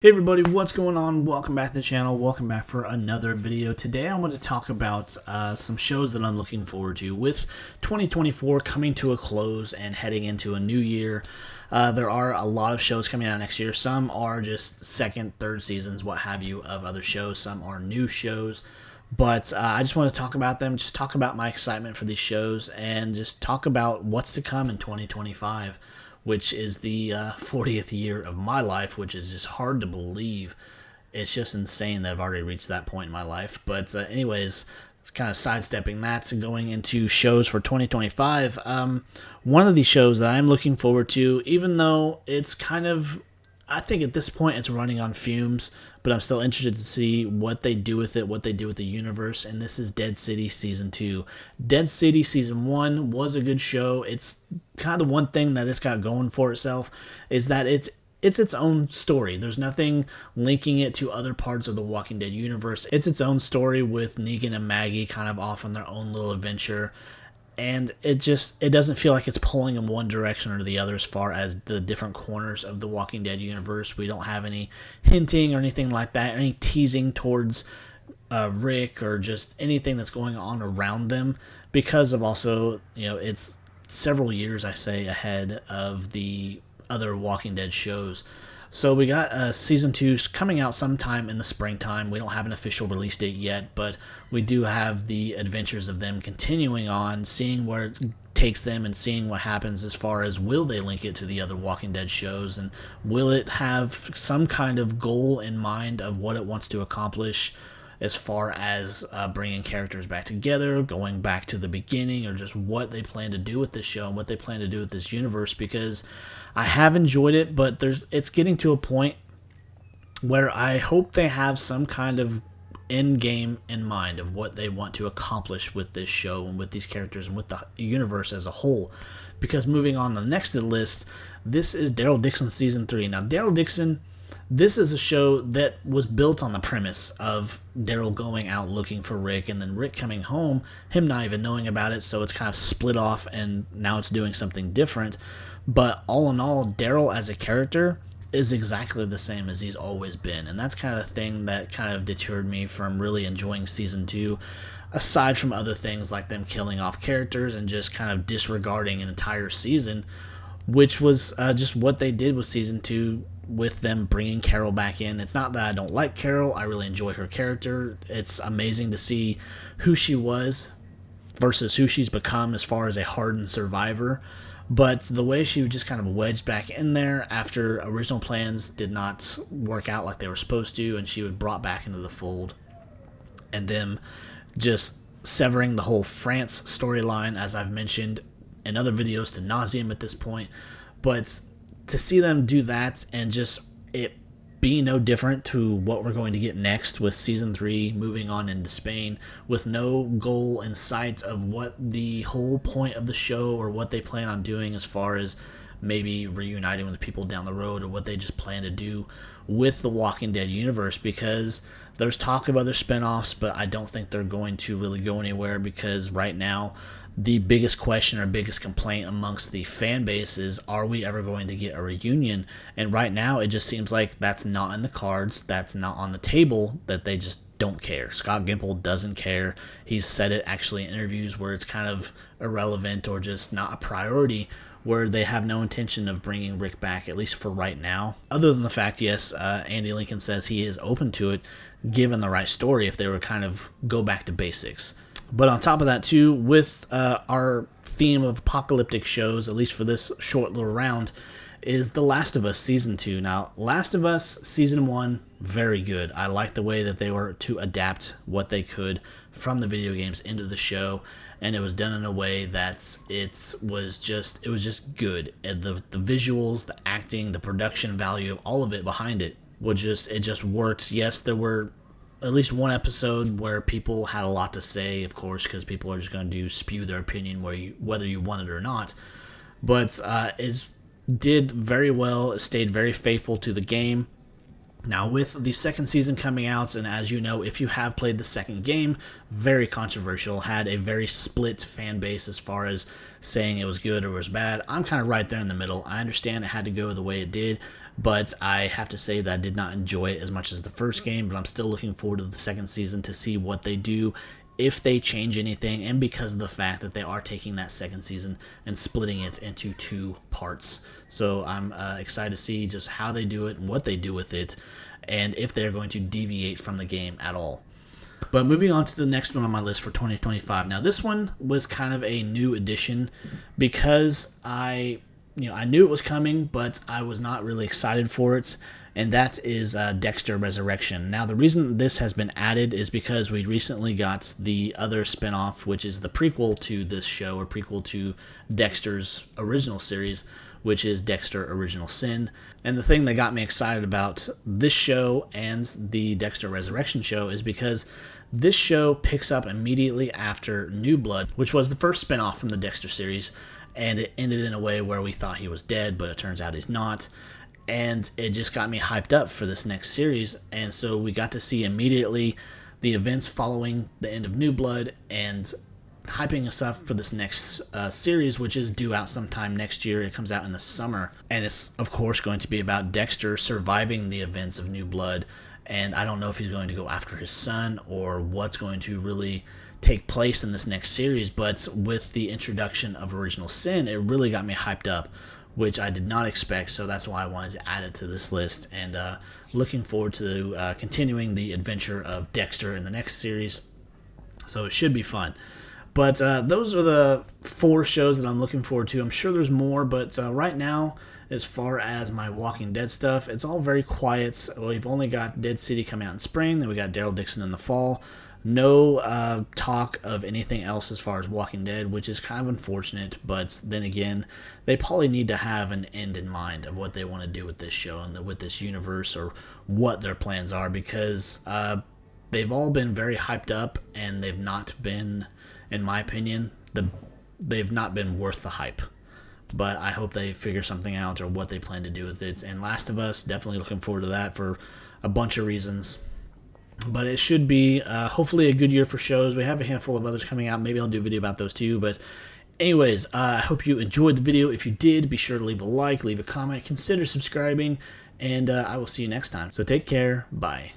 Hey everybody, what's going on? Welcome back to the channel. Welcome back for another video. Today I want to talk about some shows that I'm looking forward to. With 2024 coming to a close and heading into a new year, there are a lot of shows coming out next year. Some are just second, third seasons, what have you, of other shows. Some are new shows. But I just want to talk about them, just talk about my excitement for these shows, and just talk about what's to come in 2025. Which is the 40th year of my life, which is just hard to believe. It's just insane that I've already reached that point in my life. But anyways, kind of sidestepping that and going into shows for 2025. One of these shows that I'm looking forward to, even though it's kind of, I think at this point it's running on fumes, but I'm still interested to see what they do with it, what they do with the universe, and this is Dead City Season 2. Dead City Season 1 was a good show. It's kind of one thing that it's got going for itself is that it's its own story. There's nothing linking it to other parts of the Walking Dead universe. It's its own story with Negan and Maggie kind of off on their own little adventure. And it doesn't feel like it's pulling in one direction or the other as far as the different corners of the Walking Dead universe. We don't have any hinting or anything like that, any teasing towards Rick or just anything that's going on around them, because of also, it's several years, I say, ahead of the other Walking Dead shows. So we got Season 2 coming out sometime in the springtime. We don't have an official release date yet, but we do have the adventures of them continuing on, seeing where it takes them and seeing what happens as far as will they link it to the other Walking Dead shows, and will it have some kind of goal in mind of what it wants to accomplish as far as bringing characters back together, going back to the beginning, or just what they plan to do with this show and what they plan to do with this universe. Because I have enjoyed it, but it's getting to a point where I hope they have some kind of end game in mind of what they want to accomplish with this show and with these characters and with the universe as a whole. Because moving on to the next of the list, this is Daryl Dixon Season 3. Now, Daryl Dixon, this is a show that was built on the premise of Daryl going out looking for Rick and then Rick coming home, him not even knowing about it, so it's kind of split off and now it's doing something different. But all in all, Daryl as a character is exactly the same as he's always been, and that's kind of the thing that kind of deterred me from really enjoying Season 2, aside from other things like them killing off characters and just kind of disregarding an entire season, which was just what they did with Season 2 with them bringing Carol back in. It's not that I don't like Carol. I really enjoy her character. It's amazing to see who she was versus who she's become as far as a hardened survivor. But the way she was just kind of wedged back in there after original plans did not work out like they were supposed to, and she was brought back into the fold. And them just severing the whole France storyline, as I've mentioned in other videos to nauseam at this point. But to see them do that and just it be no different to what we're going to get next with Season 3 moving on into Spain, with no goal in sight of what the whole point of the show or what they plan on doing as far as maybe reuniting with people down the road, or what they just plan to do with the Walking Dead universe. Because there's talk of other spinoffs, but I don't think they're going to really go anywhere, because right now the biggest question or biggest complaint amongst the fan base is, are we ever going to get a reunion? And right now it just seems like that's not in the cards, that's not on the table, that they just don't care. Scott Gimple doesn't care. He's said it actually in interviews where it's kind of irrelevant or just not a priority, where they have no intention of bringing Rick back, at least for right now. Other than the fact, yes, Andy Lincoln says he is open to it, given the right story, if they were kind of go back to basics. But on top of that, too, with our theme of apocalyptic shows, at least for this short little round, is The Last of Us Season 2. Now, Last of Us Season 1, very good. I like the way that they were to adapt what they could from the video games into the show, and it was done in a way that it was just good. And the visuals, the acting, the production value, all of it behind it just worked. Yes, there were at least one episode where people had a lot to say, of course, because people are just going to spew their opinion whether you want it or not. But it did very well. It stayed very faithful to the game. Now, with the second season coming out, and as you know, if you have played the second game, very controversial, had a very split fan base as far as saying it was good or was bad. I'm kind of right there in the middle. I understand it had to go the way it did, but I have to say that I did not enjoy it as much as the first game, but I'm still looking forward to the second season to see what they do, if they change anything, and because of the fact that they are taking that second season and splitting it into 2 parts. So I'm excited to see just how they do it and what they do with it, and if they're going to deviate from the game at all. But moving on to the next one on my list for 2025. Now, this one was kind of a new addition because I knew it was coming, but I was not really excited for it, and that is Dexter Resurrection. Now, the reason this has been added is because we recently got the other spinoff, which is the prequel to this show, or prequel to Dexter's original series, which is Dexter Original Sin. And the thing that got me excited about this show and the Dexter Resurrection show is because this show picks up immediately after New Blood, which was the first spinoff from the Dexter series, and it ended in a way where we thought he was dead, but it turns out he's not. And it just got me hyped up for this next series, and so we got to see immediately the events following the end of New Blood and hyping us up for this next series, which is due out sometime next year. It comes out in the summer, and it's of course going to be about Dexter surviving the events of New Blood, and I don't know if he's going to go after his son or what's going to really take place in this next series, but with the introduction of Original Sin, it really got me hyped up, which I did not expect, so that's why I wanted to add it to this list, and looking forward to continuing the adventure of Dexter in the next series, so it should be fun. But those are the 4 shows that I'm looking forward to. I'm sure there's more, but right now, as far as my Walking Dead stuff, it's all very quiet. We've only got Dead City coming out in spring, then we got Daryl Dixon in the fall. No talk of anything else as far as Walking Dead, which is kind of unfortunate, but then again, they probably need to have an end in mind of what they want to do with this show and with this universe, or what their plans are, because they've all been very hyped up, and they've not been, in my opinion, they've not been worth the hype. But I hope they figure something out, or what they plan to do with it. And Last of Us, definitely looking forward to that for a bunch of reasons. But it should be hopefully a good year for shows. We have a handful of others coming out. Maybe I'll do a video about those too. But anyways, I hope you enjoyed the video. If you did, be sure to leave a like, leave a comment, consider subscribing, and I will see you next time. So take care. Bye.